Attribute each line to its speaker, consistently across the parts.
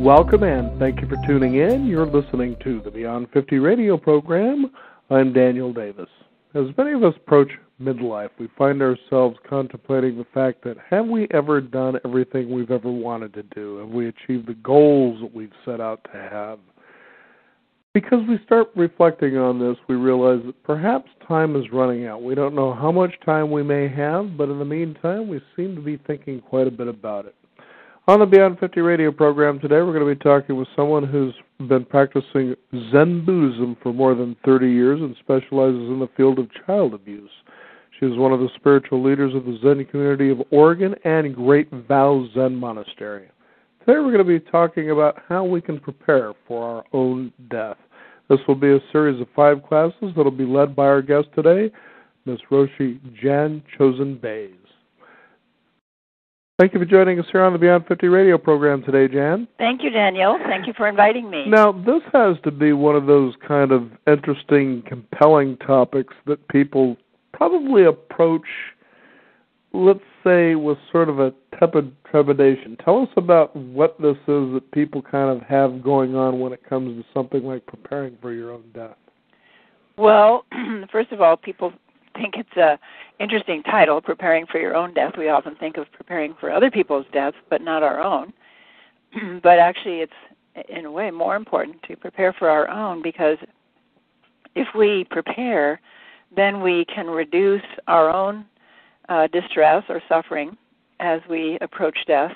Speaker 1: Welcome and thank you for tuning in. You're listening to the Beyond 50 radio program. I'm Daniel Davis. As many of us approach midlife, we find ourselves contemplating the fact that have we ever done everything we've ever wanted to do? Have we achieved the goals that we've set out to have? Because we start reflecting on this, we realize that perhaps time is running out. We don't know how much time we may have, but in the meantime, we seem to be thinking quite a bit about it. On the Beyond 50 radio program today, we're going to be talking with someone who's been practicing Zen Buddhism for more than 30 years and specializes in the field of child abuse. She is one of the spiritual leaders of the Zen community of Oregon and Great Vow Zen Monastery. Today we're going to be talking about how we can prepare for our own death. This will be a series of 5 classes that will be led by our guest today, Ms. Roshi Jan Chosen-Bays. Thank you for joining us here on the Beyond 50 radio program today, Jan.
Speaker 2: Thank you, Daniel. Thank you for inviting me.
Speaker 1: Now, this has to be one of those kind of interesting, compelling topics that people probably approach, let's say, with sort of a tepid trepidation. Tell us about what this is that people kind of have going on when it comes to something like preparing for your own death.
Speaker 2: Well, first of all, people think it's an interesting title, Preparing for Your Own Death. We often think of preparing for other people's deaths, but not our own. But actually, it's, in a way, more important to prepare for our own, because if we prepare, then we can reduce our own distress or suffering as we approach death.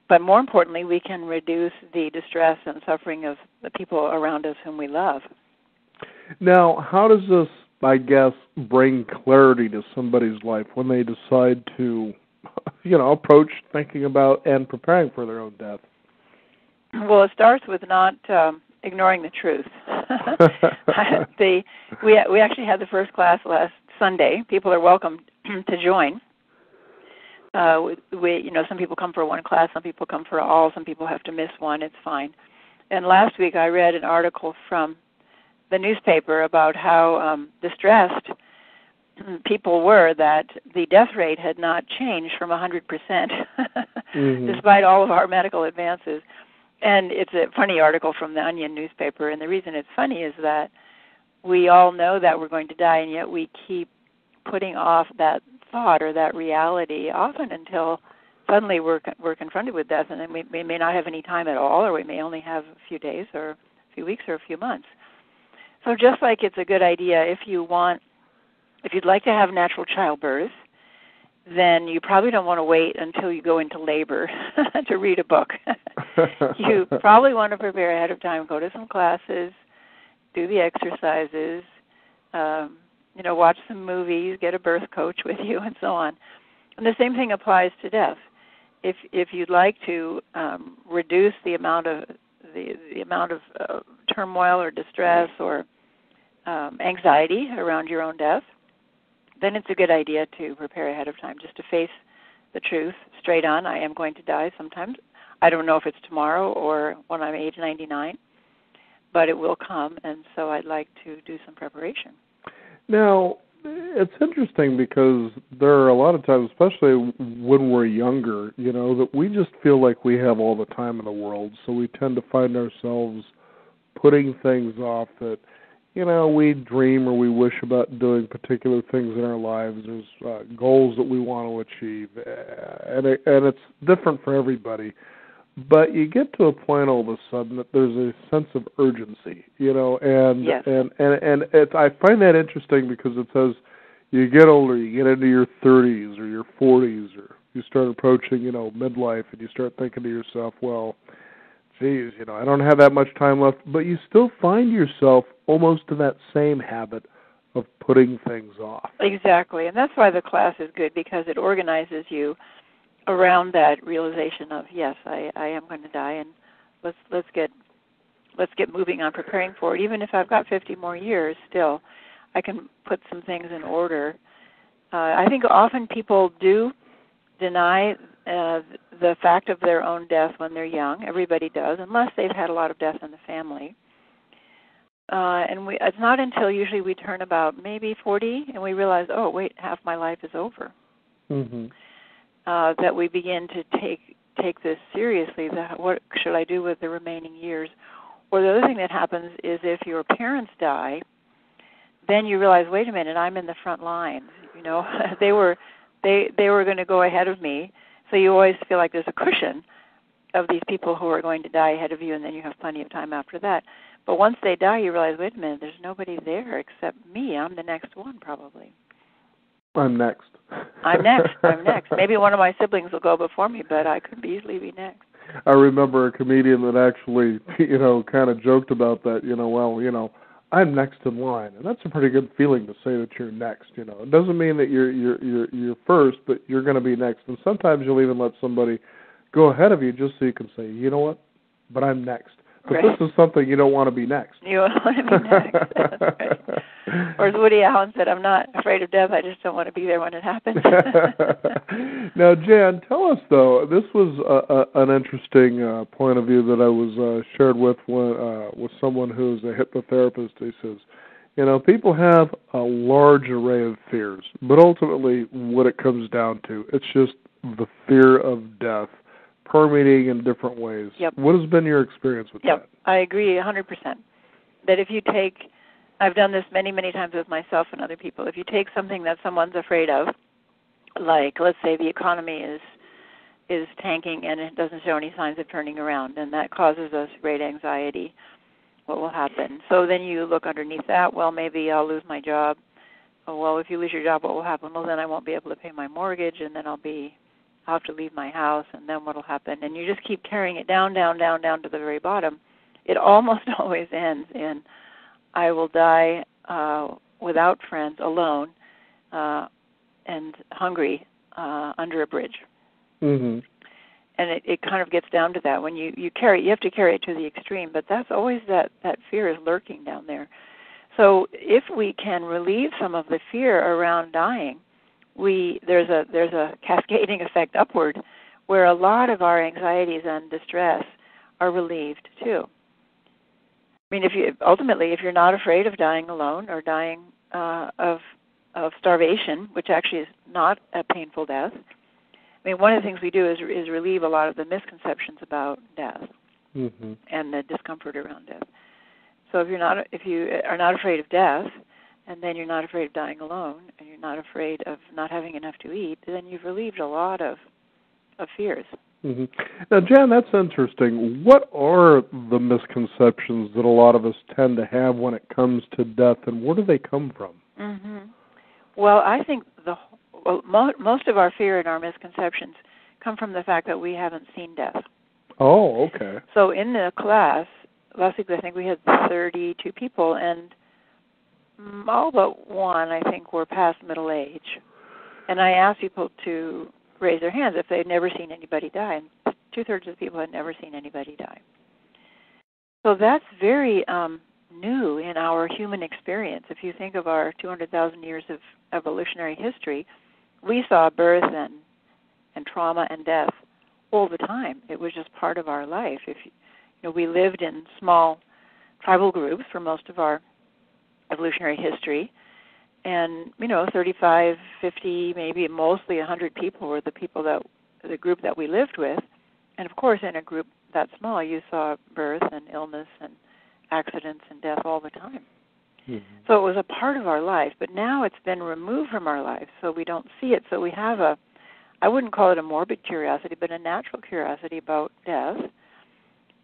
Speaker 2: But more importantly, we can reduce the distress and suffering of the people around us whom we love.
Speaker 1: Now, how does this, I guess, bring clarity to somebody's life when they decide to, approach thinking about and preparing for their own death?
Speaker 2: Well, it starts with not ignoring the truth. We actually had the first class last Sunday. People are welcome to join. Some people come for one class, some people come for all, some people have to miss one. It's fine. And last week I read an article from the newspaper about how distressed people were that the death rate had not changed from 100%, despite all of our medical advances. And it's a funny article from the Onion newspaper, and the reason it's funny is that we all know that we're going to die, and yet we keep putting off that thought or that reality often until suddenly we're confronted with death, and then we may not have any time at all, or we may only have a few days or a few weeks or a few months. So just like it's a good idea, if you'd like to have natural childbirth, then you probably don't want to wait until you go into labor to read a book. You probably want to prepare ahead of time, go to some classes, do the exercises, watch some movies, get a birth coach with you, and so on. And the same thing applies to death. If you'd like to reduce the amount of turmoil or distress or anxiety around your own death, then it's a good idea to prepare ahead of time, just to face the truth straight on. I am going to die sometimes. I don't know if it's tomorrow or when I'm age 99, but it will come, and so I'd like to do some preparation.
Speaker 1: Now, it's interesting because there are a lot of times, especially when we're younger, that we just feel like we have all the time in the world, so we tend to find ourselves putting things off that, we dream or we wish about doing particular things in our lives. There's goals that we want to achieve, and it's different for everybody. But you get to a point all of a sudden that there's a sense of urgency, and
Speaker 2: yes.
Speaker 1: and I find that interesting because it says you get older, you get into your 30s or your 40s, or you start approaching, midlife, and you start thinking to yourself, well, geez, I don't have that much time left, but you still find yourself almost in that same habit of putting things off.
Speaker 2: Exactly, and that's why the class is good, because it organizes you around that realization of, yes, I am going to die, and let's get moving on preparing for it. Even if I've got 50 more years, still, I can put some things in order. I think often people do deny the fact of their own death when they're young. Everybody does, unless they've had a lot of death in the family. And it's not until usually we turn about maybe 40 and we realize, oh, wait, half my life is over, that we begin to take this seriously. What should I do with the remaining years? Or the other thing that happens is if your parents die, then you realize, wait a minute, I'm in the front line. They were going to go ahead of me. So you always feel like there's a cushion of these people who are going to die ahead of you, and then you have plenty of time after that. But once they die, you realize, wait a minute, there's nobody there except me. I'm the next one, probably.
Speaker 1: I'm next.
Speaker 2: I'm next. Maybe one of my siblings will go before me, but I could easily be next.
Speaker 1: I remember a comedian that actually, kind of joked about that, I'm next in line. And that's a pretty good feeling to say that you're next, It doesn't mean that you're first, but you're going to be next. And sometimes you'll even let somebody go ahead of you just so you can say, you know what, but I'm next. But
Speaker 2: right.
Speaker 1: This is something you don't want to be next.
Speaker 2: You don't want to be next. That's right. Or as Woody Allen said, I'm not afraid of death, I just don't want to be there when it happens.
Speaker 1: Now, Jan, tell us, though, this was an interesting point of view that I was shared with someone who's a hypnotherapist. He says, people have a large array of fears, but ultimately what it comes down to, it's just the fear of death permeating in different ways.
Speaker 2: Yep.
Speaker 1: What has been your experience with that?
Speaker 2: I agree 100%. That if you take, I've done this many, many times with myself and other people, if you take something that someone's afraid of, like let's say the economy is tanking and it doesn't show any signs of turning around, and that causes us great anxiety, what will happen? So then you look underneath that, well, maybe I'll lose my job. Oh, well, if you lose your job, what will happen? Well, then I won't be able to pay my mortgage, and then I'll have to leave my house, and then what will happen? And you just keep carrying it down to the very bottom. It almost always ends in, I will die without friends, alone, and hungry under a bridge.
Speaker 1: Mm-hmm.
Speaker 2: And it kind of gets down to that. When you have to carry it to the extreme, but that's always that fear is lurking down there. So if we can relieve some of the fear around dying, there's a cascading effect upward where a lot of our anxieties and distress are relieved too. I mean, if you're not afraid of dying alone or dying of starvation, which actually is not a painful death. I mean, one of the things we do is relieve a lot of the misconceptions about death
Speaker 1: mm-hmm.
Speaker 2: and the discomfort around death. So if you are not afraid of death, and then you're not afraid of dying alone, and you're not afraid of not having enough to eat, then you've relieved a lot of fears.
Speaker 1: Mm-hmm. Now, Jan, that's interesting. What are the misconceptions that a lot of us tend to have when it comes to death, and where do they come from?
Speaker 2: Mm-hmm. Well, I think most of our fear and our misconceptions come from the fact that we haven't seen death.
Speaker 1: Oh, okay.
Speaker 2: So in the class, last week I think we had 32 people, and all but one, I think, were past middle age. And I asked people to raise their hands if they'd never seen anybody die, and 2/3 of the people had never seen anybody die. So that's very new in our human experience. If you think of our 200,000 years of evolutionary history, we saw birth and trauma and death all the time. It was just part of our life. We lived in small tribal groups for most of our evolutionary history, and 35, 50, maybe mostly 100 people were the group that we lived with. And of course, in a group that small, you saw birth and illness and accidents and death all the time. Mm-hmm. So it was a part of our life, but now it's been removed from our lives, so we don't see it. So we have I wouldn't call it a morbid curiosity, but a natural curiosity about death.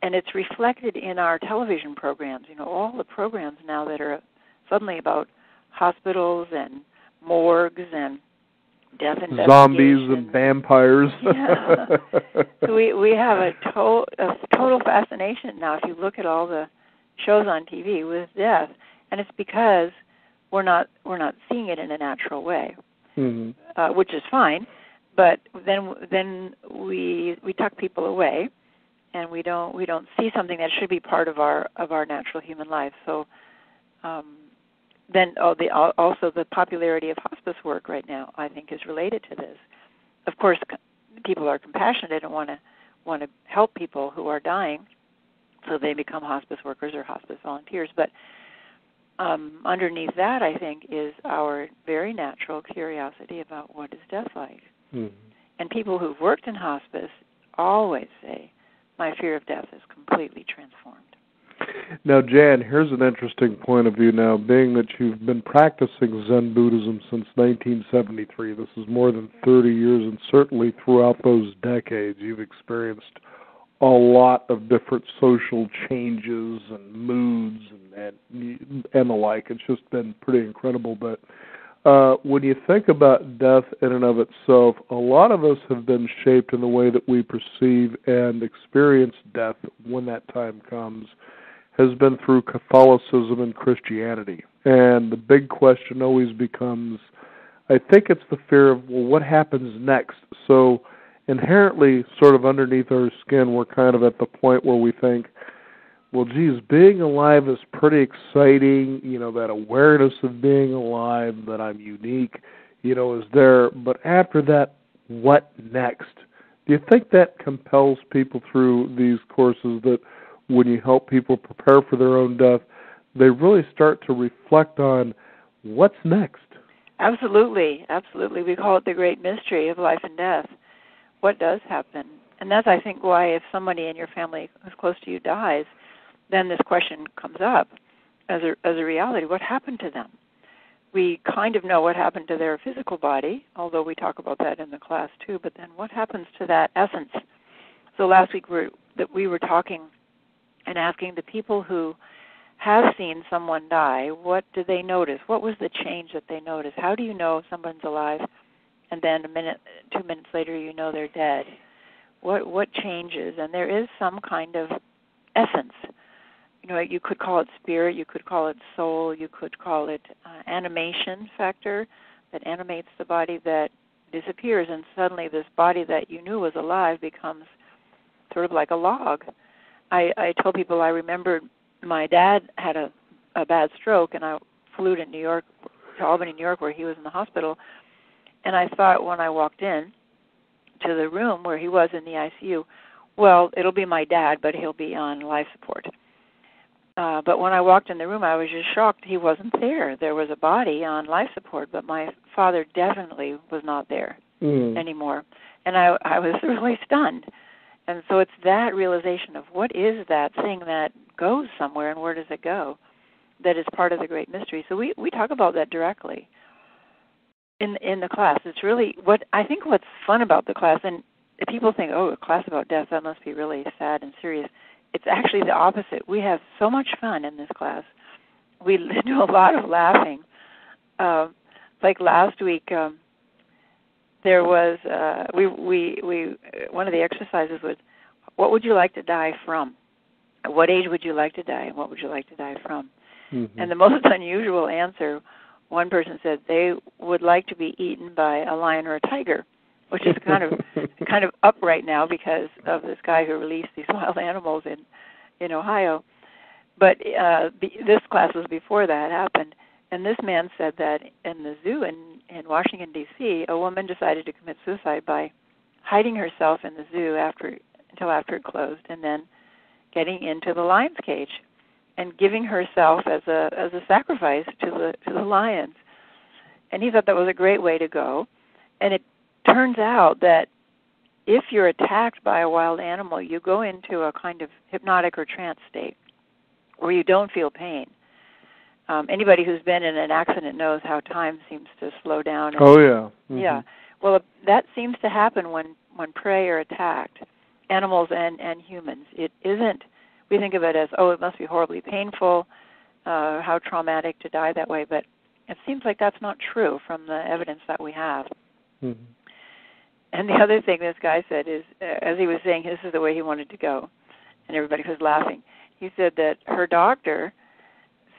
Speaker 2: And it's reflected in our television programs. All the programs now that are suddenly about hospitals and morgues and death investigations.
Speaker 1: Zombies and vampires.
Speaker 2: Yeah. So we have a total fascination now if you look at all the shows on TV with death. And it's because we're not seeing it in a natural way, mm-hmm. Which is fine. But then we tuck people away, and we don't see something that should be part of our natural human life. So then also the popularity of hospice work right now, I think, is related to this. Of course, people are compassionate and want to help people who are dying, so they become hospice workers or hospice volunteers. But underneath that, I think, is our very natural curiosity about what is death like. Mm-hmm. And people who've worked in hospice always say my fear of death is completely transformed.
Speaker 1: Now, Jan, here's an interesting point of view now. Being that you've been practicing Zen Buddhism since 1973, this is more than 30 years, and certainly throughout those decades, you've experienced a lot of different social changes and moods and the like. It's just been pretty incredible. But when you think about death in and of itself, a lot of us have been shaped in the way that we perceive and experience death when that time comes has been through Catholicism and Christianity. And the big question always becomes, I think it's the fear of, well, what happens next? So inherently, sort of underneath our skin, we're kind of at the point where we think, well, geez, being alive is pretty exciting, that awareness of being alive, that I'm unique, is there. But after that, what next? Do you think that compels people through these courses that when you help people prepare for their own death, they really start to reflect on what's next?
Speaker 2: Absolutely, absolutely. We call it the great mystery of life and death. What does happen? And that's, I think, why if somebody in your family who's close to you dies, then this question comes up as a reality. What happened to them? We kind of know what happened to their physical body, although we talk about that in the class too, but then what happens to that essence? So last week we were talking and asking the people who have seen someone die, what did they notice? What was the change that they noticed? How do you know someone's alive and then 2 minutes later you know they're dead? What changes? And there is some kind of essence. You could call it spirit, you could call it soul, you could call it animation factor that animates the body that disappears, and suddenly this body that you knew was alive becomes sort of like a log. I told people I remembered my dad had a bad stroke, and I flew to New York, to Albany, New York, where he was in the hospital, and I thought when I walked in to the room where he was in the ICU, well, it'll be my dad, but he'll be on life support. But when I walked in the room, I was just shocked he wasn't there. There was a body on life support, but my father definitely was not there anymore. And I was really stunned. And so it's that realization of what is that thing that goes somewhere and where does it go that is part of the great mystery. So we talk about that directly in the class. It's really I think what's fun about the class, and if people think, oh, a class about death, that must be really sad and serious. It's actually the opposite. We have so much fun in this class. We do a lot of laughing. Like last week, there was we one of the exercises was, what would you like to die from? At what age would you like to die, and what would you like to die from? Mm-hmm. And the most unusual answer, one person said they would like to be eaten by a lion or a tiger, which is kind of up right now because of this guy who released these wild animals in Ohio. But this class was before that happened, and this man said that in the zoo in Washington, D.C., a woman decided to commit suicide by hiding herself in the zoo until after it closed, and then getting into the lion's cage and giving herself as a sacrifice to the lions. And he thought that was a great way to go. And it turns out that if you're attacked by a wild animal, you go into a kind of hypnotic or trance state where you don't feel pain. Anybody who's been in an accident knows how time seems to slow down.
Speaker 1: Oh, yeah. Mm-hmm.
Speaker 2: Yeah. Well, that seems to happen when prey are attacked, animals and humans. It isn't, we think of it as, oh, it must be horribly painful, how traumatic to die that way, but it seems like that's not true from the evidence that we have. Mm-hmm. And the other thing this guy said is, as he was saying this is the way he wanted to go, and everybody was laughing, he said that her doctor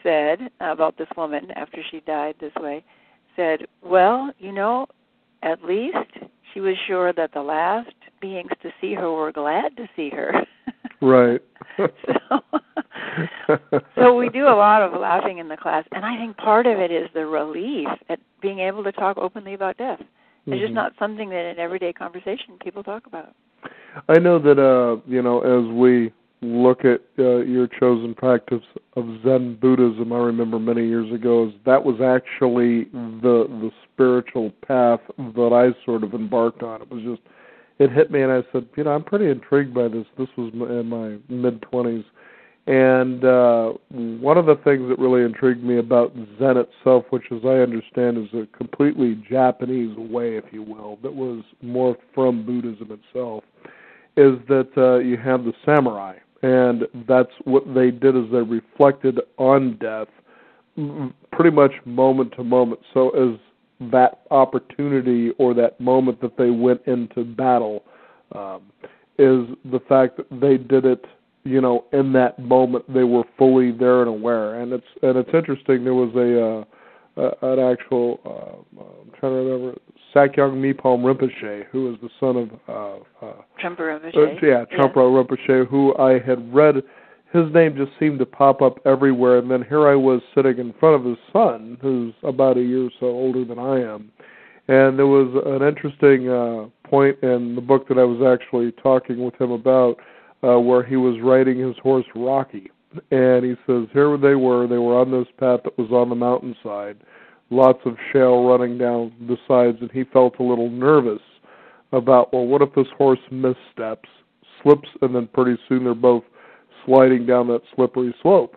Speaker 2: said about this woman after she died this way, said, well, at least she was sure that the last beings to see her were glad to see her.
Speaker 1: Right.
Speaker 2: So we do a lot of laughing in the class, and I think part of it is the relief at being able to talk openly about death. It's just not something that in everyday conversation people talk about.
Speaker 1: I know that, as we look at your chosen practice of Zen Buddhism, I remember many years ago, that was actually the spiritual path that I sort of embarked on. It was just it hit me, and I said, I'm pretty intrigued by this. This was in my mid-20s. And one of the things that really intrigued me about Zen itself, which as I understand is a completely Japanese way, if you will, that was more from Buddhism itself, is that you have the samurai. And that's what they did, is they reflected on death pretty much moment to moment. So as that opportunity or that moment that they went into battle is the fact that they did it, in that moment they were fully there and aware. And it's interesting. There was an actual I'm trying to remember, Sakyong Mipom Rinpoche, who is the son of
Speaker 2: Trungpa Rinpoche.
Speaker 1: Trungpa Rinpoche, who I had read. His name just seemed to pop up everywhere, and then here I was sitting in front of his son, who's about a year or so older than I am. And there was an interesting point in the book that I was actually talking with him about, where he was riding his horse Rocky. And he says, here they were on this path that was on the mountainside, lots of shale running down the sides, and he felt a little nervous about, well, what if this horse missteps, slips, and then pretty soon they're both sliding down that slippery slope.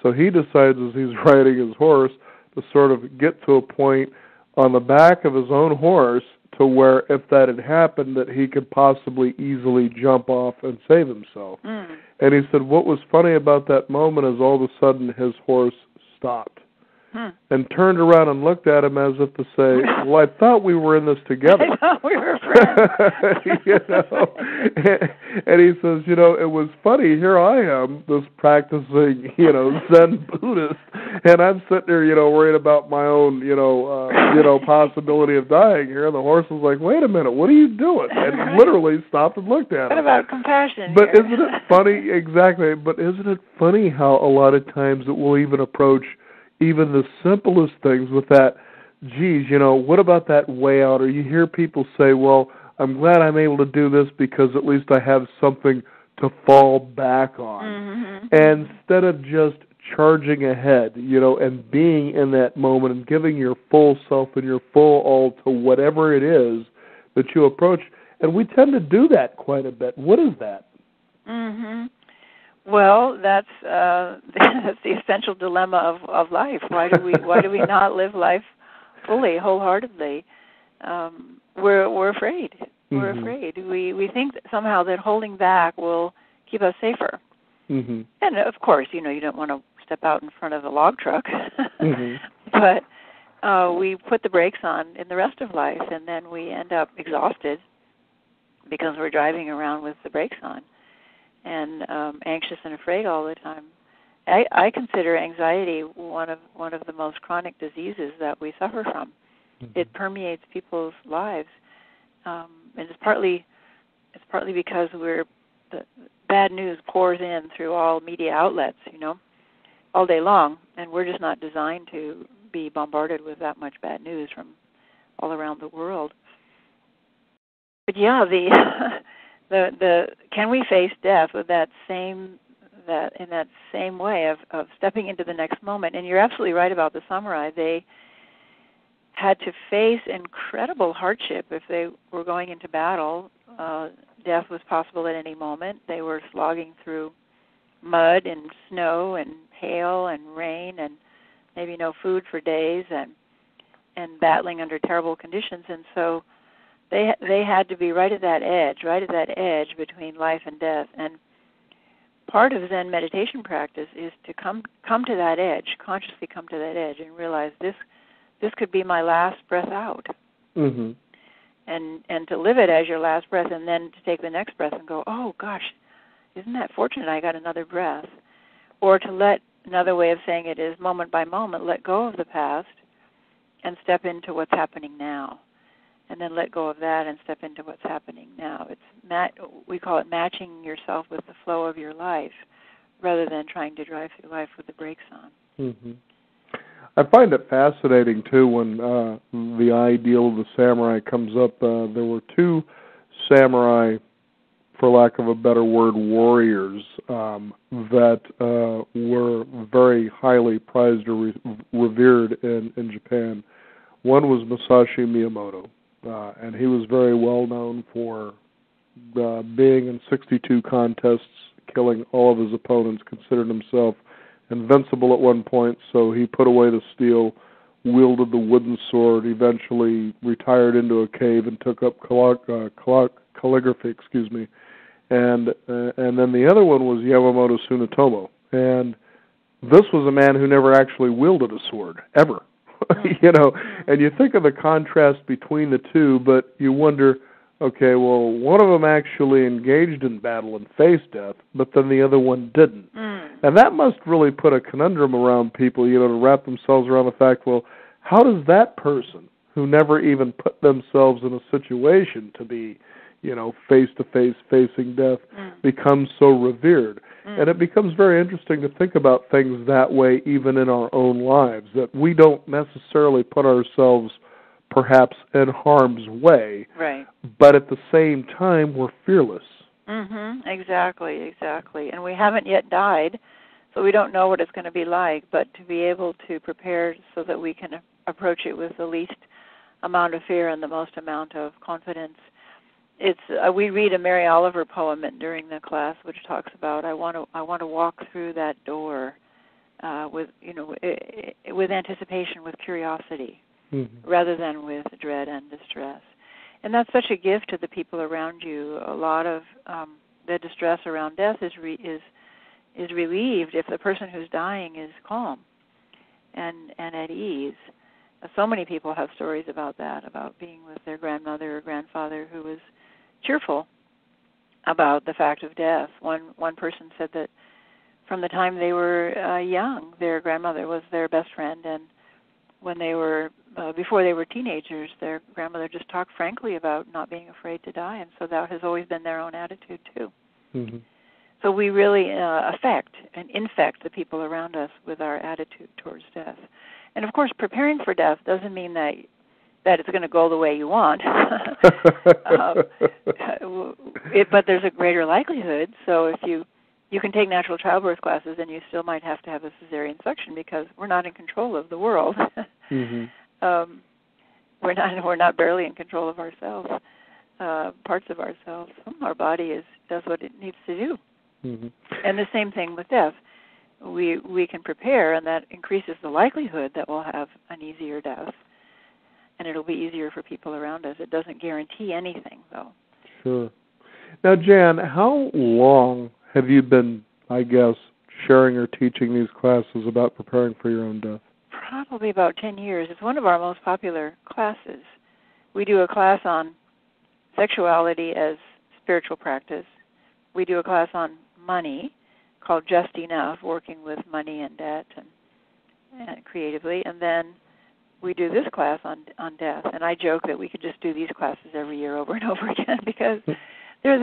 Speaker 1: So he decides as he's riding his horse to sort of get to a point on the back of his own horse to where if that had happened that he could possibly easily jump off and save himself. And he said what was funny about that moment is all of a sudden his horse stopped and turned around and looked at him as if to say, well, I thought we were in this together.
Speaker 2: I thought we were friends.
Speaker 1: And he says, it was funny. Here I am, this practicing, Zen Buddhist, and I'm sitting there, worried about my own, possibility of dying here. And the horse was like, wait a minute, what are you doing? And literally stopped and looked at him.
Speaker 2: What about compassion?
Speaker 1: But isn't it funny? Exactly. But isn't it funny how a lot of times it will even approach even the simplest things with that, geez, what about that way out? Or you hear people say, well, I'm glad I'm able to do this because at least I have something to fall back on. Mm-hmm. And instead of just charging ahead, and being in that moment and giving your full self and your full all to whatever it is that you approach. And we tend to do that quite a bit. What is that?
Speaker 2: Mm-hmm. Well, that's the essential dilemma of life. Why do we not live life fully, wholeheartedly? We're afraid. We're afraid. We think that somehow that holding back will keep us safer. Mm-hmm. And of course, you don't want to step out in front of a log truck, but we put the brakes on in the rest of life, and then we end up exhausted because we're driving around with the brakes on. And anxious and afraid all the time. I consider anxiety one of the most chronic diseases that we suffer from. Mm-hmm. It permeates people's lives, and it's partly because the bad news pours in through all media outlets, all day long, and we're just not designed to be bombarded with that much bad news from all around the world. But yeah, the can we face death with in that same way of stepping into the next moment? And you're absolutely right about the samurai. They had to face incredible hardship if they were going into battle. Death was possible at any moment. They were slogging through mud and snow and hail and rain and maybe no food for days and battling under terrible conditions. And so they had to be right at that edge between life and death. And part of Zen meditation practice is to come to that edge, consciously come to that edge, and realize this could be my last breath out. Mm-hmm. And to live it as your last breath, and then to take the next breath and go, oh gosh, isn't that fortunate I got another breath? Or to let, another way of saying it is moment by moment, let go of the past and step into what's happening now. And then let go of that and step into what's happening now. We call it matching yourself with the flow of your life, rather than trying to drive through life with the brakes on. Mm-hmm.
Speaker 1: I find it fascinating too when the ideal of the samurai comes up. There were two samurai, for lack of a better word, warriors that were very highly prized or revered in Japan. One was Musashi Miyamoto. And he was very well known for being in 62 contests, killing all of his opponents, considered himself invincible at one point, so he put away the steel, wielded the wooden sword, eventually retired into a cave and took up calligraphy, and then the other one was Yamamoto Tsunetomo, and this was a man who never actually wielded a sword, ever. And you think of the contrast between the two, but you wonder, okay, well, one of them actually engaged in battle and faced death, but then the other one didn't. And that must really put a conundrum around people, to wrap themselves around the fact, well, how does that person who never even put themselves in a situation to be, face-to-face facing death become so revered? And it becomes very interesting to think about things that way even in our own lives, that we don't necessarily put ourselves perhaps in harm's way,
Speaker 2: right?
Speaker 1: But at the same time, we're fearless.
Speaker 2: Exactly. And we haven't yet died, so we don't know what it's going to be like, but to be able to prepare so that we can approach it with the least amount of fear and the most amount of confidence. It's we read a Mary Oliver poem during the class, which talks about I want to walk through that door with anticipation, with curiosity, rather than with dread and distress. And that's such a gift to the people around you. A lot of the distress around death is relieved if the person who's dying is calm and at ease. So many people have stories about that, about being with their grandmother or grandfather who was cheerful about the fact of death. One person said that from the time they were young, their grandmother was their best friend, and when they were before they were teenagers, their grandmother just talked frankly about not being afraid to die, and so that has always been their own attitude too. So we really affect and infect the people around us with our attitude towards death. And of course, preparing for death doesn't mean that it's going to go the way you want. But there's a greater likelihood. So if you can take natural childbirth classes, and you still might have to have a cesarean section because we're not in control of the world. We're not barely in control of ourselves, parts of ourselves. Our body does what it needs to do. And the same thing with death. We can prepare, and that increases the likelihood that we'll have an easier death, and it'll be easier for people around us. It doesn't guarantee anything, though.
Speaker 1: Sure. Now, Jan, how long have you been, I guess, sharing or teaching these classes about preparing for your own death?
Speaker 2: Probably about 10 years. It's one of our most popular classes. We do a class on sexuality as spiritual practice. We do a class on money called Just Enough, working with money and debt and creatively. And then we do this class on death. And I joke that we could just do these classes every year over and over again because they're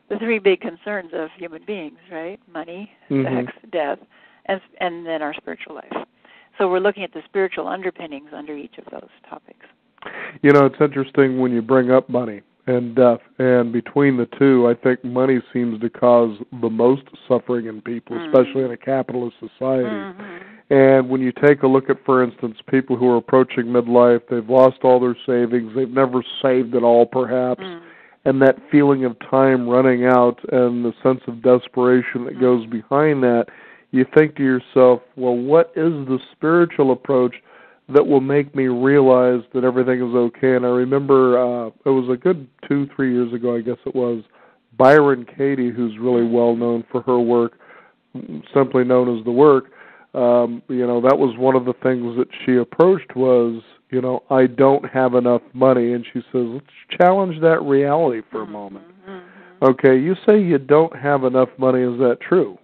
Speaker 2: the three big concerns of human beings, right? Money, sex, death, and then our spiritual life. So we're looking at the spiritual underpinnings under each of those topics.
Speaker 1: It's interesting when you bring up money and death, and between the two, I think money seems to cause the most suffering in people, especially in a capitalist society. And when you take a look at, for instance, people who are approaching midlife, they've lost all their savings, they've never saved at all perhaps, and that feeling of time running out and the sense of desperation that goes behind that, you think to yourself, well, what is the spiritual approach that will make me realize that everything is okay? And I remember it was a good 2-3 years ago, I guess it was, Byron Katie, who's really well known for her work, simply known as The Work, that was one of the things that she approached was, I don't have enough money. And she says, let's challenge that reality for a moment. Okay, you say you don't have enough money. Is that true?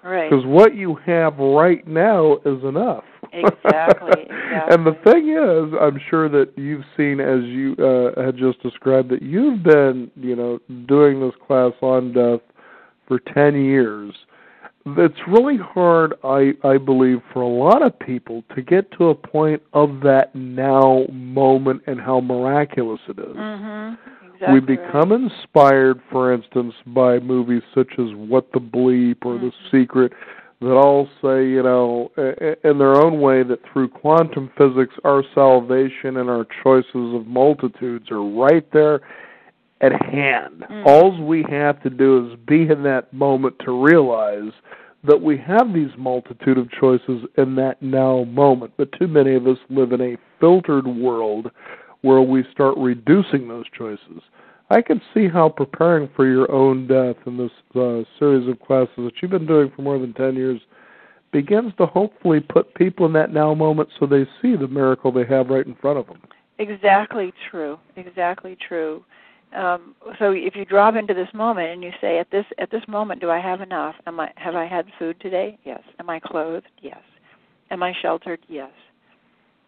Speaker 2: Right.
Speaker 1: Because what you have right now is enough.
Speaker 2: Exactly.
Speaker 1: And the thing is, I'm sure that you've seen, as you had just described, that you've been, doing this class on death for 10 years. It's really hard, I believe, for a lot of people to get to a point of that now moment and how miraculous it is.
Speaker 2: Exactly.
Speaker 1: We become inspired, for instance, by movies such as What the Bleep or The Secret that all say, in their own way, that through quantum physics, our salvation and our choices of multitudes are right there at hand. All we have to do is be in that moment to realize that we have these multitude of choices in that now moment. But too many of us live in a filtered world where we start reducing those choices. I can see how preparing for your own death in this series of classes that you've been doing for more than 10 years begins to hopefully put people in that now moment so they see the miracle they have right in front of them.
Speaker 2: Exactly true. Exactly true. So if you drop into this moment and you say, at this moment, do I have enough? Have I had food today? Yes. Am I clothed? Yes. Am I sheltered? Yes.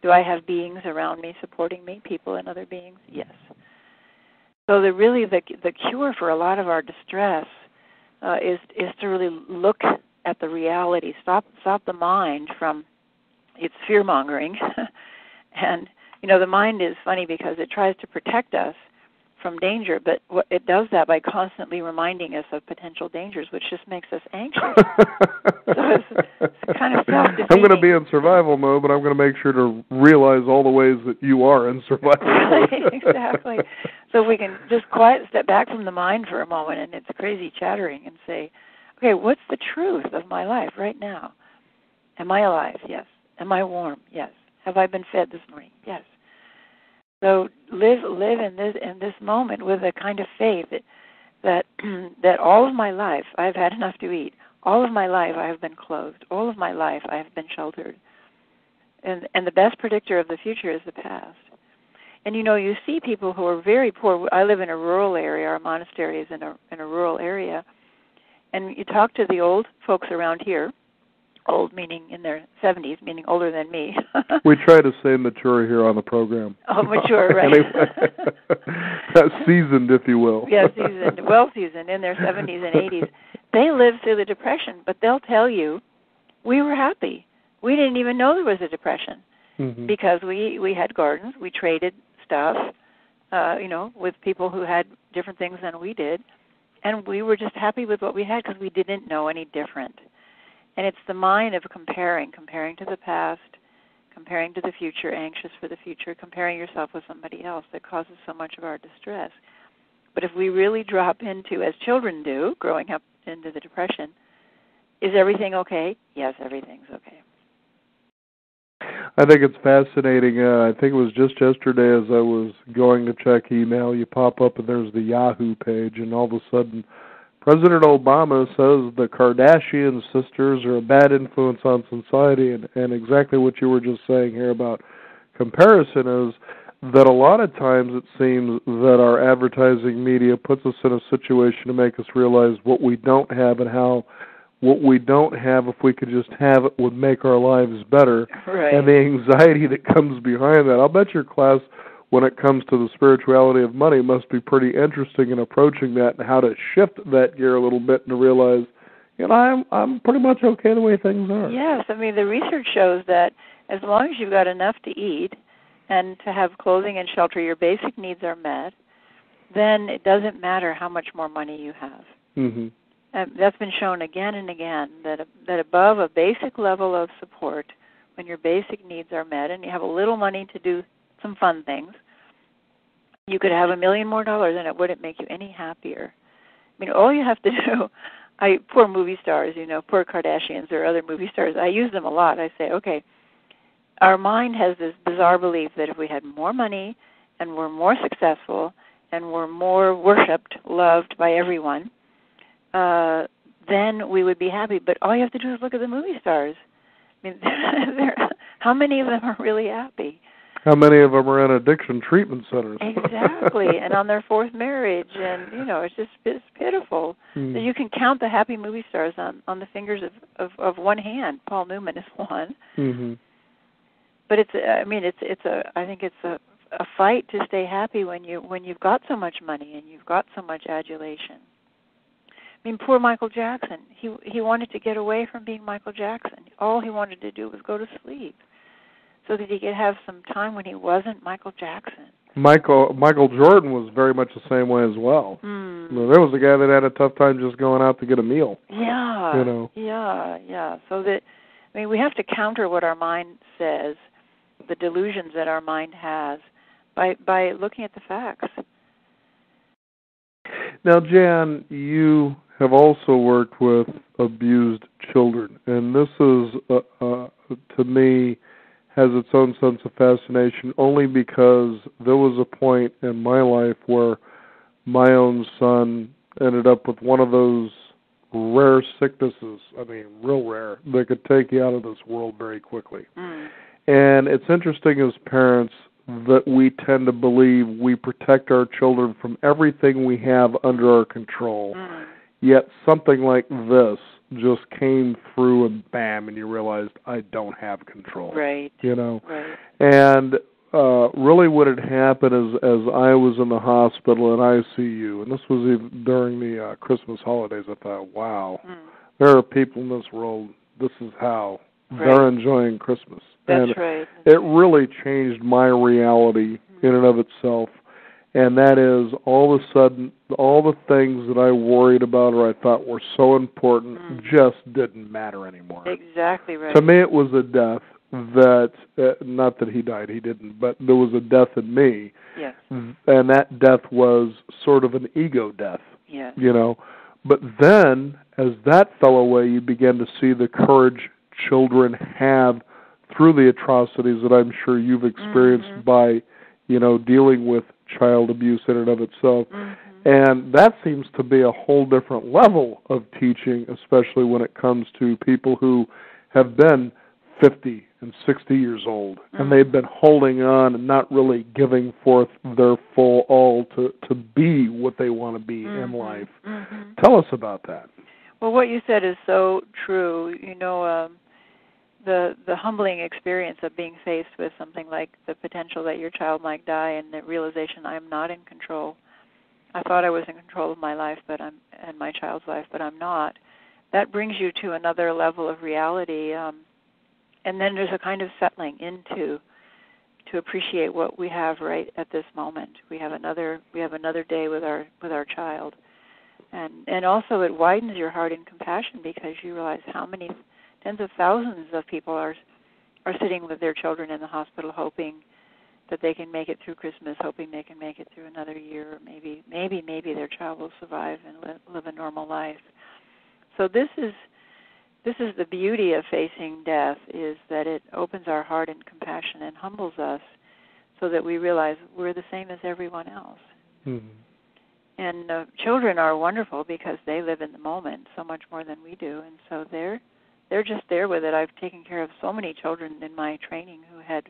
Speaker 2: Do I have beings around me supporting me, people and other beings? Yes. So the cure for a lot of our distress is to really look at the reality. Stop the mind from its fear mongering, and the mind is funny because it tries to protect us from danger, but it does that by constantly reminding us of potential dangers, which just makes us anxious. So it's kind of self-defeating.
Speaker 1: I'm going to be in survival mode, but I'm going to make sure to realize all the ways that you are in survival mode.
Speaker 2: Exactly. So we can just step back from the mind for a moment and its crazy chattering and say, okay, what's the truth of my life right now? Am I alive? Yes. Am I warm? Yes. Have I been fed this morning? Yes. So live in this moment with a kind of faith that all of my life I've had enough to eat. All of my life I have been clothed. All of my life I have been sheltered. And the best predictor of the future is the past. And you see people who are very poor. I live in a rural area. Our monastery is in a rural area. And you talk to the old folks around here. Old meaning in their 70s, meaning older than me.
Speaker 1: We try to say mature here on the program.
Speaker 2: Oh, mature, right.
Speaker 1: Anyway, seasoned, if you will.
Speaker 2: Yeah, seasoned, well-seasoned, in their 70s and 80s. They lived through the Depression, but they'll tell you, we were happy. We didn't even know there was a Depression because we had gardens. We traded stuff, with people who had different things than we did, and we were just happy with what we had because we didn't know any different. And it's the mind of comparing to the past, comparing to the future, anxious for the future, comparing yourself with somebody else that causes so much of our distress. But if we really drop into, as children do, growing up into the Depression, is everything okay? Yes, everything's okay.
Speaker 1: I think it's fascinating. I think it was just yesterday as I was going to check email, you pop up and there's the Yahoo page, and all of a sudden President Obama says the Kardashian sisters are a bad influence on society, and exactly what you were just saying here about comparison is that a lot of times it seems that our advertising media puts us in a situation to make us realize what we don't have and how what we don't have, if we could just have it, would make our lives better.
Speaker 2: Right.
Speaker 1: And the anxiety that comes behind that. I'll bet your class, when it comes to the spirituality of money, must be pretty interesting in approaching that and how to shift that gear a little bit and to realize, I'm pretty much okay the way things are.
Speaker 2: Yes, the research shows that as long as you've got enough to eat and to have clothing and shelter, your basic needs are met, then it doesn't matter how much more money you have.
Speaker 1: Mm-hmm.
Speaker 2: That's been shown again and again, that above a basic level of support, when your basic needs are met and you have a little money to do some fun things, you could have $1 million more and it wouldn't make you any happier. All you have to do, poor movie stars, poor Kardashians or other movie stars, I use them a lot. I say, okay, our mind has this bizarre belief that if we had more money and were more successful and were more worshipped, loved by everyone, then we would be happy. But all you have to do is look at the movie stars. How many of them are really happy?
Speaker 1: How many of them are in addiction treatment centers?
Speaker 2: Exactly, and on their fourth marriage, and it's pitiful.
Speaker 1: Mm.
Speaker 2: So you can count the happy movie stars on the fingers of one hand. Paul Newman is one.
Speaker 1: Mm-hmm.
Speaker 2: But I think it's a fight to stay happy when you've got so much money and you've got so much adulation. Poor Michael Jackson. He wanted to get away from being Michael Jackson. All he wanted to do was go to sleep, so that he could have some time when he wasn't Michael Jackson. Michael
Speaker 1: Jordan was very much the same way as well. There was a guy that had a tough time just going out to get a meal.
Speaker 2: Yeah. Yeah. So that we have to counter what our mind says, the delusions that our mind has, by looking at the facts.
Speaker 1: Now, Jan, you have also worked with abused children, and this is, to me, has its own sense of fascination only because there was a point in my life where my own son ended up with one of those rare sicknesses, I mean, real rare, that could take you out of this world very quickly.
Speaker 2: Mm.
Speaker 1: And it's interesting as parents that we tend to believe we protect our children from everything we have under our control.
Speaker 2: Mm.
Speaker 1: Yet something like this just came through and bam, and you realized I don't have control.
Speaker 2: Right.
Speaker 1: You know?
Speaker 2: Right.
Speaker 1: And really what had happened is as I was in the hospital in ICU, and this was even during the Christmas holidays, I thought, wow, there are people in this world, this is how they're enjoying Christmas.
Speaker 2: That's
Speaker 1: and
Speaker 2: right.
Speaker 1: It really changed my reality in and of itself. And that is, all of a sudden, all the things that I worried about or I thought were so important just didn't matter anymore.
Speaker 2: Exactly right.
Speaker 1: To me, it was a death that, not that he died, he didn't, but there was a death in me.
Speaker 2: Yes.
Speaker 1: And that death was sort of an ego death.
Speaker 2: Yes.
Speaker 1: You know. But then, as that fell away, you began to see the courage children have through the atrocities that I'm sure you've experienced by, you know, dealing with child abuse in and of itself. And that seems to be a whole different level of teaching, especially when it comes to people who have been 50 and 60 years old, and they've been holding on and not really giving forth their full all to be what they want to be in life. Tell us about that.
Speaker 2: Well, what you said is so true. You know, the humbling experience of being faced with something like the potential that your child might die and the realization I'm not in control. I thought I was in control of my life, and my child's life, but I'm not. That brings you to another level of reality, and then there's a kind of settling into to appreciate what we have right at this moment. We have another day with our child, and also it widens your heart in compassion because you realize how many tens of thousands of people are sitting with their children in the hospital, hoping that they can make it through Christmas, hoping they can make it through another year, or maybe their child will survive and live a normal life. So this is the beauty of facing death, is that it opens our heart in compassion and humbles us so that we realize we're the same as everyone else. And children are wonderful because they live in the moment so much more than we do, and so they're just there with it. I've taken care of so many children in my training who had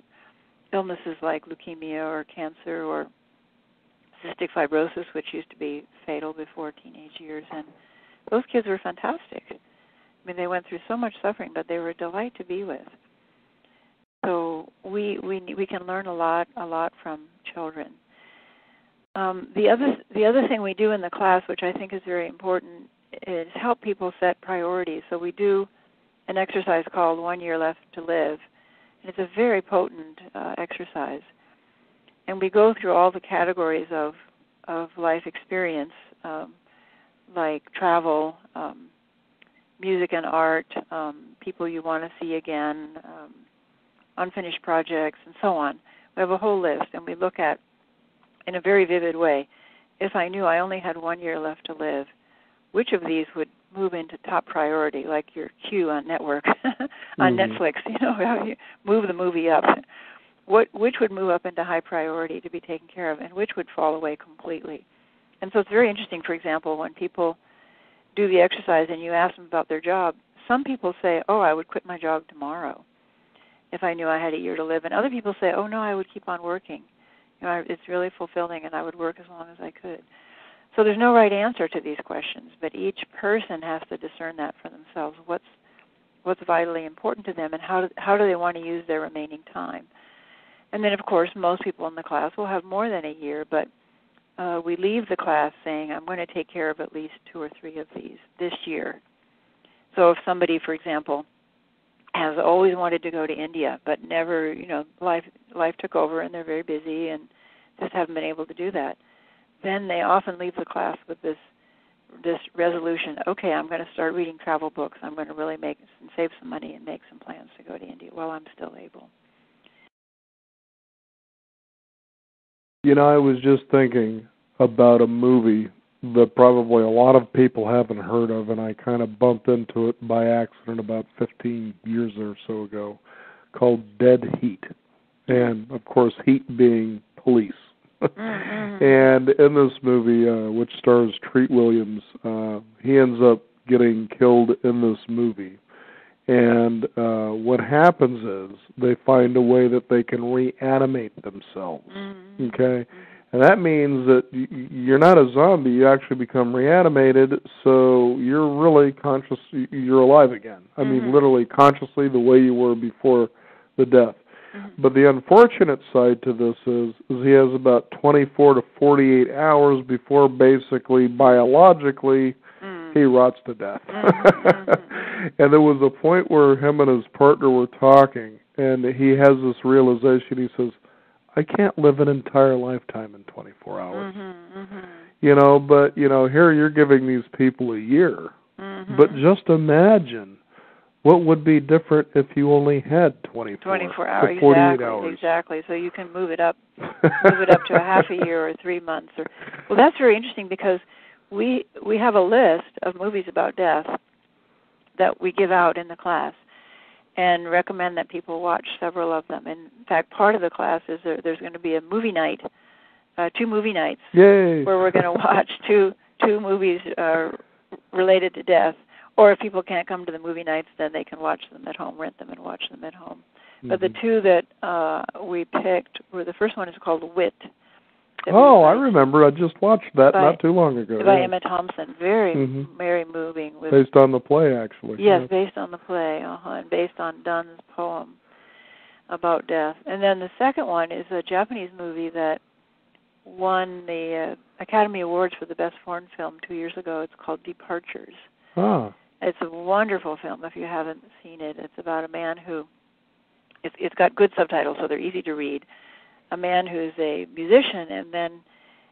Speaker 2: illnesses like leukemia or cancer or cystic fibrosis, which used to be fatal before teenage years, and those kids were fantastic. I mean, they went through so much suffering, but they were a delight to be with. So we can learn a lot from children. The other thing we do in the class, which I think is very important, is help people set priorities. So we do an exercise called 1 Year Left to Live, and it's a very potent exercise. And we go through all the categories of life experience, like travel, music and art, people you want to see again, unfinished projects, and so on. We have a whole list, and we look at, in a very vivid way, if I knew I only had 1 year left to live, which of these would move into top priority, like your queue on network, on Netflix, you know, how you move the movie up. Which would move up into high priority to be taken care of, and which would fall away completely. And so it's very interesting, for example, when people do the exercise and you ask them about their job, some people say, oh, I would quit my job tomorrow if I knew I had a year to live. And other people say, oh, no, I would keep on working. You know, it's really fulfilling, and I would work as long as I could. So there's no right answer to these questions, but each person has to discern that for themselves. What's vitally important to them, and how do they want to use their remaining time? And then, of course, most people in the class will have more than a year, but we leave the class saying, I'm going to take care of at least 2 or 3 of these this year. So if somebody, for example, has always wanted to go to India, but never, you know, life took over and they're very busy and just haven't been able to do that, then they often leave the class with this resolution, okay, I'm going to start reading travel books. I'm going to really save some money and make some plans to go to India while I'm still able.
Speaker 1: You know, I was just thinking about a movie that probably a lot of people haven't heard of, and I kind of bumped into it by accident about 15 years or so ago, called Dead Heat. And, of course, heat being police.
Speaker 2: Mm-hmm.
Speaker 1: And in this movie, which stars Treat Williams, he ends up getting killed in this movie. And what happens is they find a way that they can reanimate themselves.
Speaker 2: Mm-hmm.
Speaker 1: Okay? And that means that you're not a zombie. You actually become reanimated, so you're really conscious. You're alive again. I mean, literally consciously the way you were before the death.
Speaker 2: Mm-hmm.
Speaker 1: But the unfortunate side to this is he has about 24 to 48 hours before basically biologically he rots to death. And there was a point where him and his partner were talking, and he has this realization. He says, I can't live an entire lifetime in 24 hours. You know, but, you know, here you're giving these people a year. But just imagine what would be different if you only had 24
Speaker 2: hours,
Speaker 1: to 48 hours.
Speaker 2: Exactly. So you can move it up to a half a year or 3 months. Well, that's very interesting because we have a list of movies about death that we give out in the class and recommend that people watch several of them. In fact, part of the class is there's going to be a movie night, 2 movie nights,
Speaker 1: Yay.
Speaker 2: Where we're going to watch two movies related to death. Or if people can't come to the movie nights, then they can watch them at home, rent them and watch them at home. But the 2 that we picked were, the first one is called Wit.
Speaker 1: Oh, I remember. I just watched that not too long ago.
Speaker 2: By Emma Thompson. Very, very moving.
Speaker 1: Based on the play, actually.
Speaker 2: Yes, based on the play, and based on Dunn's poem about death. And then the second one is a Japanese movie that won the Academy Awards for the Best Foreign Film 2 years ago. It's called Departures.
Speaker 1: Ah.
Speaker 2: It's a wonderful film if you haven't seen it. It's about a man who, it's got good subtitles so they're easy to read, a man who's a musician and then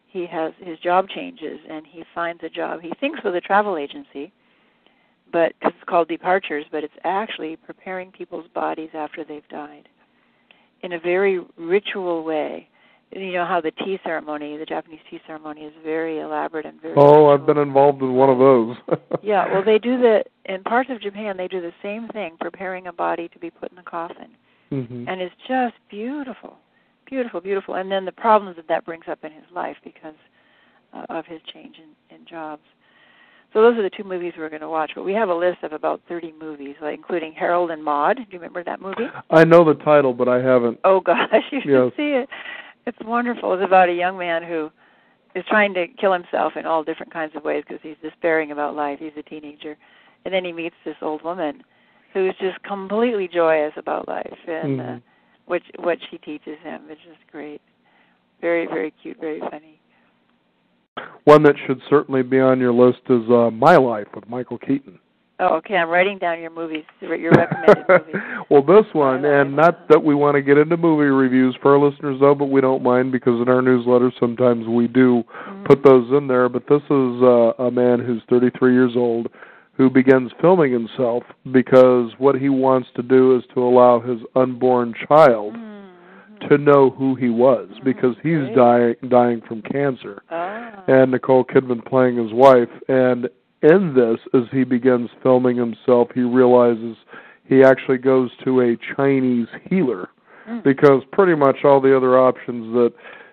Speaker 2: his job changes and he finds a job, he thinks with a travel agency, but cause it's called Departures, but it's actually preparing people's bodies after they've died in a very ritual way. You know how the tea ceremony, the Japanese tea ceremony, is very elaborate and very ritual.
Speaker 1: I've been involved in one of those.
Speaker 2: Yeah, well, in parts of Japan, they do the same thing, preparing a body to be put in the coffin. And it's just beautiful, beautiful, beautiful. And then the problems that brings up in his life because of his change in jobs. So those are the 2 movies we're going to watch. But we have a list of about 30 movies, including Harold and Maude. Do you remember that movie?
Speaker 1: I know the title, but I haven't.
Speaker 2: Oh, gosh, you should see it. It's wonderful. It's about a young man who is trying to kill himself in all different kinds of ways because he's despairing about life. He's a teenager. And then he meets this old woman who's just completely joyous about life and what she teaches him. It's just great. Very, very cute, very funny.
Speaker 1: One that should certainly be on your list is My Life with Michael Keaton.
Speaker 2: Oh, okay. I'm writing down your movies, your recommended movies.
Speaker 1: Well, this one, and not that we want to get into movie reviews for our listeners, though, but we don't mind because in our newsletter sometimes we do put those in there. But this is a man who's 33 years old who begins filming himself because what he wants to do is to allow his unborn child to know who he was because he's dying from cancer. And Nicole Kidman playing his wife. And in this, as he begins filming himself, he realizes he actually goes to a Chinese healer because pretty much all the other options that,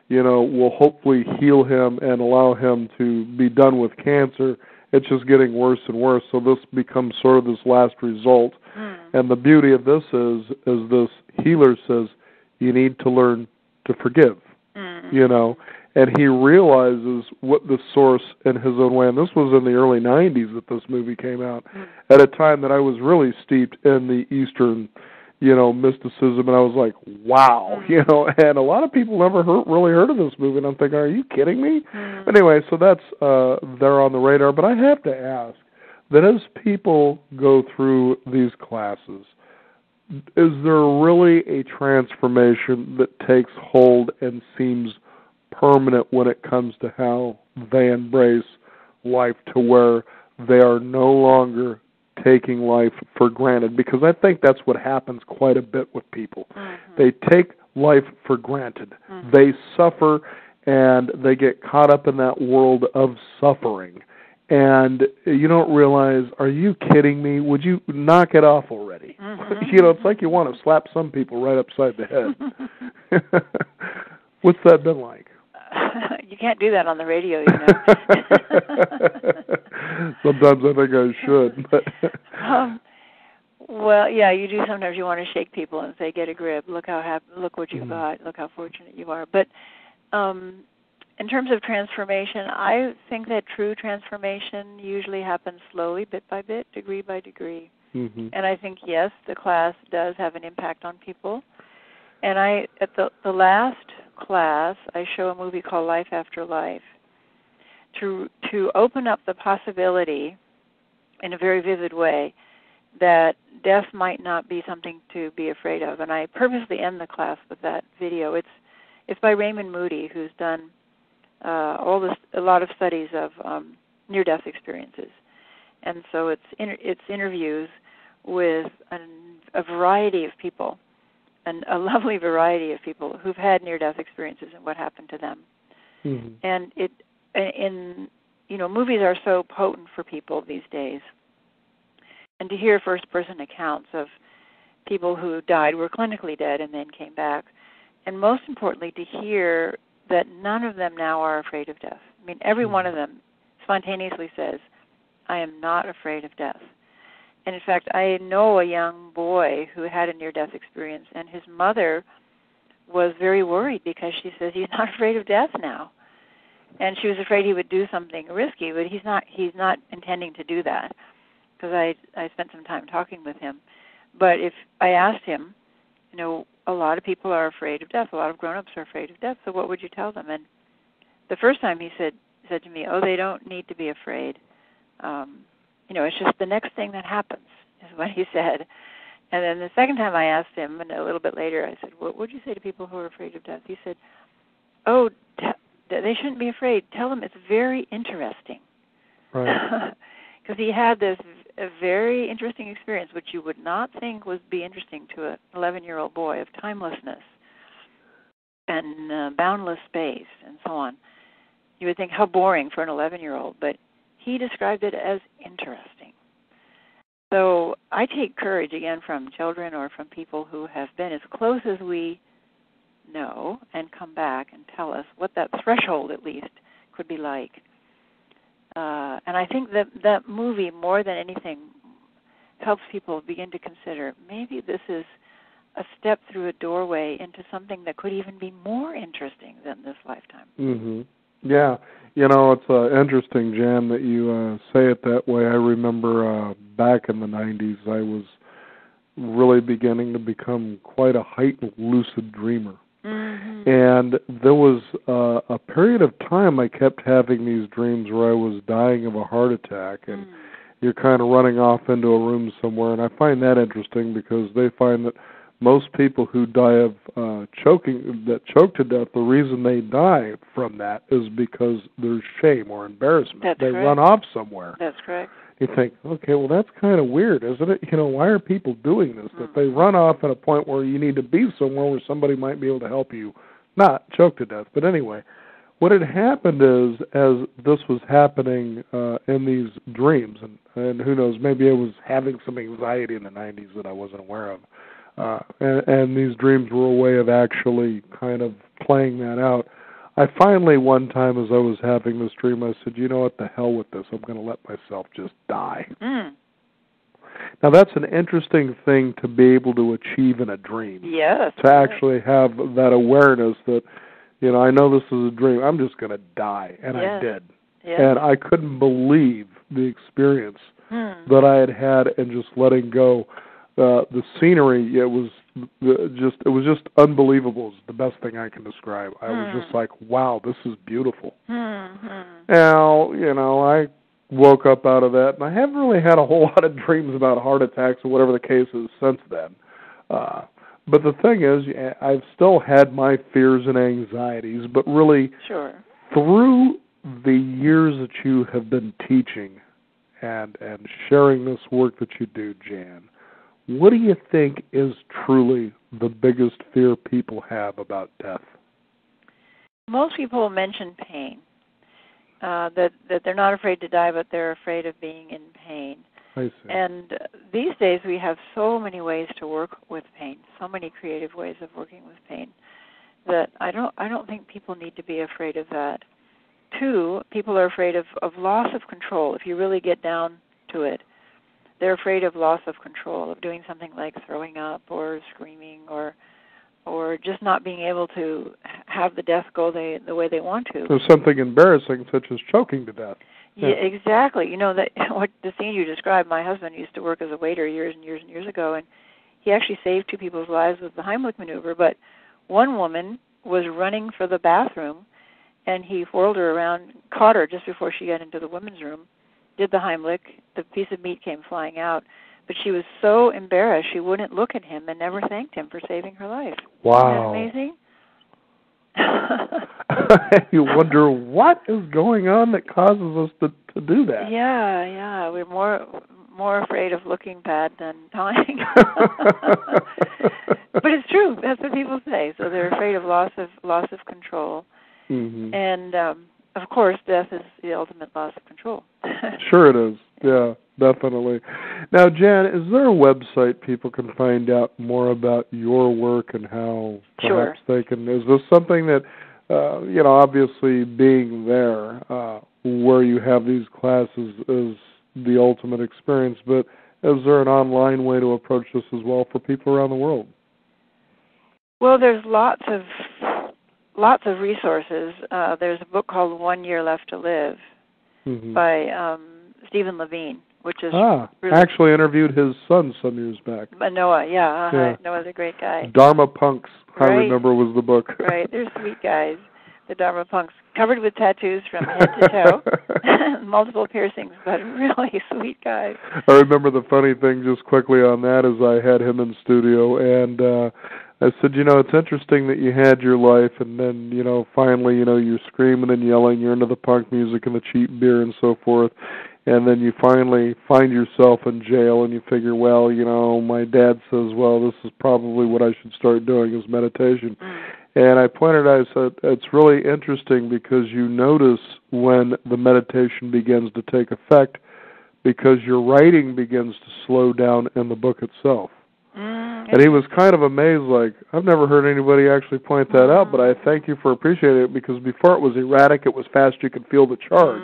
Speaker 1: will hopefully heal him and allow him to be done with cancer, it's just getting worse and worse. So this becomes sort of this last result. And the beauty of this is this healer says, you need to learn to forgive, and he realizes what the source in his own way, and this was in the early 90s that this movie came out, at a time that I was really steeped in the Eastern, mysticism, and I was like, wow, and a lot of people never really heard of this movie, and I'm thinking, are you kidding me? Anyway, so that's there on the radar, but I have to ask, that as people go through these classes, is there really a transformation that takes hold and seems permanent when it comes to how they embrace life to where they are no longer taking life for granted? Because I think that's what happens quite a bit with people. They take life for granted. They suffer, and they get caught up in that world of suffering. And you don't realize, are you kidding me? Would you knock it off already?
Speaker 2: Mm-hmm.
Speaker 1: You know, it's like you want to slap some people right upside the head. What's that been like?
Speaker 2: You can't do that on the radio, you know.
Speaker 1: Sometimes I think I should. But
Speaker 2: well, yeah, you do. Sometimes you want to shake people and say, "Get a grip. Look how look what you've got. Look how fortunate you are." But in terms of transformation, I think that true transformation usually happens slowly, bit by bit, degree by degree.
Speaker 1: Mm-hmm.
Speaker 2: And I think, yes, the class does have an impact on people. And at the last class, I show a movie called Life After Life to open up the possibility in a very vivid way that death might not be something to be afraid of. And I purposely end the class with that video. It's by Raymond Moody, who's done a lot of studies of near-death experiences, and so it's interviews with a variety of people, and a lovely variety of people who've had near-death experiences and what happened to them. Mm-hmm. And movies are so potent for people these days, and to hear first-person accounts of people who died, were clinically dead, and then came back, and most importantly, to hear that none of them now are afraid of death. I mean, every one of them spontaneously says, I am not afraid of death. And in fact, I know a young boy who had a near-death experience, and his mother was very worried because she says, he's not afraid of death now. And she was afraid he would do something risky, but he's not intending to do that, because I spent some time talking with him. But if I asked him, a lot of people are afraid of death. A lot of grown-ups are afraid of death. So what would you tell them? And the first time he said to me, "Oh, they don't need to be afraid. It's just the next thing that happens," is what he said. And then the second time I asked him, and a little bit later, I said, "What would you say to people who are afraid of death?" He said, "Oh, they shouldn't be afraid. Tell them it's very interesting." Right. Because he had a very interesting experience, which you would not think would be interesting to an 11-year-old boy, of timelessness and boundless space and so on. You would think, how boring for an 11-year-old, but he described it as interesting. So I take courage, again, from children or from people who have been as close as we know and come back and tell us what that threshold, at least, could be like. And I think that movie, more than anything, helps people begin to consider, maybe this is a step through a doorway into something that could even be more interesting than this lifetime.
Speaker 1: Mm-hmm. Yeah. It's interesting, Jan, that you say it that way. I remember back in the 90s, I was really beginning to become quite a heightened lucid dreamer. Mm-hmm. And there was a period of time I kept having these dreams where I was dying of a heart attack, and you're kind of running off into a room somewhere. And I find that interesting because they find that most people who die of choke to death, the reason they die from that is because there's shame or embarrassment.
Speaker 2: That's
Speaker 1: they
Speaker 2: correct.
Speaker 1: Run off somewhere.
Speaker 2: That's correct.
Speaker 1: You think, okay, well, that's kind of weird, isn't it? Why are people doing this? That they run off at a point where you need to be somewhere where somebody might be able to help you, not choke to death. But anyway, what had happened is, as this was happening in these dreams, and who knows, maybe I was having some anxiety in the 90s that I wasn't aware of, and these dreams were a way of actually kind of playing that out. I finally, one time as I was having this dream, I said, what the hell with this? I'm going to let myself just die. Mm. Now, that's an interesting thing to be able to achieve in a dream.
Speaker 2: Yes.
Speaker 1: To actually have that awareness that, I know this is a dream. I'm just going to die. And yes. I did. Yes. And I couldn't believe the experience that I had in just letting go. The scenery, it was just unbelievable. It's the best thing I can describe. I was just like, wow, this is beautiful. Now, I woke up out of that, and I haven't really had a whole lot of dreams about heart attacks or whatever the case is since then. But the thing is, I've still had my fears and anxieties, but really,
Speaker 2: sure.
Speaker 1: Through the years that you have been teaching and sharing this work that you do, Jan, what do you think is truly the biggest fear people have about death?
Speaker 2: Most people mention pain, that they're not afraid to die, but they're afraid of being in pain.
Speaker 1: I see.
Speaker 2: And these days we have so many ways to work with pain, so many creative ways of working with pain, that I don't think people need to be afraid of that. Two, people are afraid of loss of control. If you really get down to it, they're afraid of loss of control, of doing something like throwing up or screaming or just not being able to have the death go the way they want to.
Speaker 1: There's something embarrassing, such as choking to death.
Speaker 2: Yeah, exactly. You know, that what the scene you described, my husband used to work as a waiter years and years and years ago, and he actually saved 2 people's lives with the Heimlich maneuver, but one woman was running for the bathroom, and he whirled her around, caught her just before she got into the women's room, did the Heimlich, the piece of meat came flying out, but she was so embarrassed she wouldn't look at him and never thanked him for saving her life.
Speaker 1: Wow.
Speaker 2: Isn't that amazing?
Speaker 1: You wonder what is going on that causes us to do that.
Speaker 2: Yeah, we're more afraid of looking bad than dying. But it's true. That's what people say. So they're afraid of loss of control, and of course, death is the ultimate loss of control.
Speaker 1: Sure, it is. Yeah, definitely. Now, Jan, is there a website people can find out more about your work and how perhaps they can? Is this something that, obviously being there where you have these classes is the ultimate experience, but is there an online way to approach this as well for people around the world? Well,
Speaker 2: there's lots of resources. There's a book called 1 Year Left to Live by Stephen Levine, which is really...
Speaker 1: actually interviewed his son some years back.
Speaker 2: Noah, yeah. Noah's a great guy.
Speaker 1: Dharma Punks, I remember, was the book.
Speaker 2: Right, they're sweet guys, the Dharma Punks, covered with tattoos from head to toe, multiple piercings, but really sweet guys.
Speaker 1: I remember the funny thing, just quickly on that, is I had him in studio, and I said, it's interesting that you had your life, and then, finally, you're screaming and yelling, you're into the punk music and the cheap beer and so forth, and then you finally find yourself in jail, and you figure, well, my dad says, well, this is probably what I should start doing is meditation. And I pointed out, I said, it's really interesting because you notice when the meditation begins to take effect because your writing begins to slow down in the book itself. And he was kind of amazed, like, I've never heard anybody actually point that out, but I thank you for appreciating it because before it was erratic, it was fast, you could feel the charge.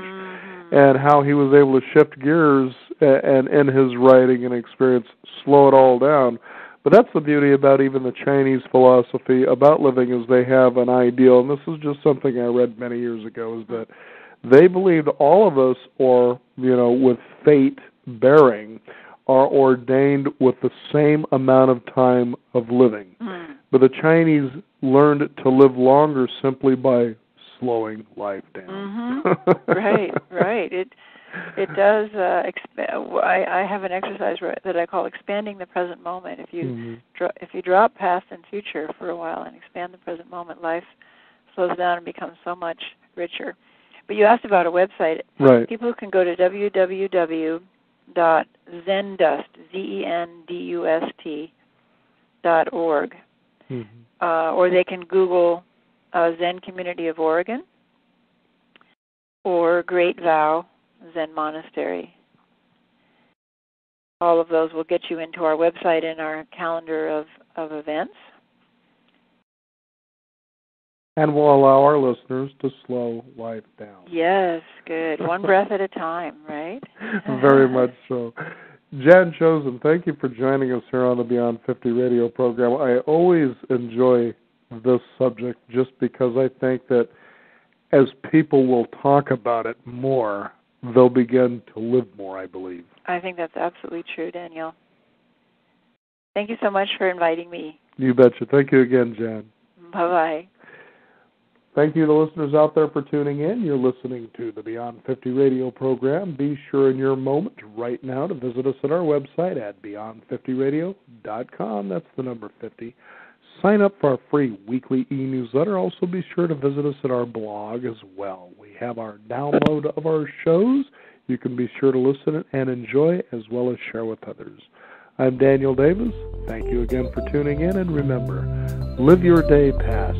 Speaker 1: And how he was able to shift gears and in his writing and experience, slow it all down. But that's the beauty about even the Chinese philosophy about living is they have an ideal, and this is just something I read many years ago, is that they believed all of us, or, with fate bearing, are ordained with the same amount of time of living. But the Chinese learned to live longer simply by slowing life down.
Speaker 2: Right. It does. I have an exercise that I call expanding the present moment. If you drop past and future for a while and expand the present moment, life slows down and becomes so much richer. But you asked about a website.
Speaker 1: Right.
Speaker 2: People can go to www.zendust, ZENDUST.org, or they can Google Zen Community of Oregon or Great Vow Zen Monastery. All of those will get you into our website and our calendar of events.
Speaker 1: And we'll allow our listeners to slow life down.
Speaker 2: Yes, good. One breath at a time, right?
Speaker 1: Very much so. Jan Chosen, thank you for joining us here on the Beyond 50 radio program. I always enjoy this subject just because I think that as people will talk about it more, they'll begin to live more, I believe.
Speaker 2: I think that's absolutely true, Daniel. Thank you so much for inviting me.
Speaker 1: You betcha. Thank you again, Jan.
Speaker 2: Bye-bye.
Speaker 1: Thank you to listeners out there for tuning in. You're listening to the Beyond 50 radio program. Be sure in your moment right now to visit us at our website at beyond50radio.com. That's the number 50. Sign up for our free weekly e-newsletter. Also be sure to visit us at our blog as well. We have our download of our shows. You can be sure to listen and enjoy as well as share with others. I'm Daniel Davis. Thank you again for tuning in, and remember, live your day past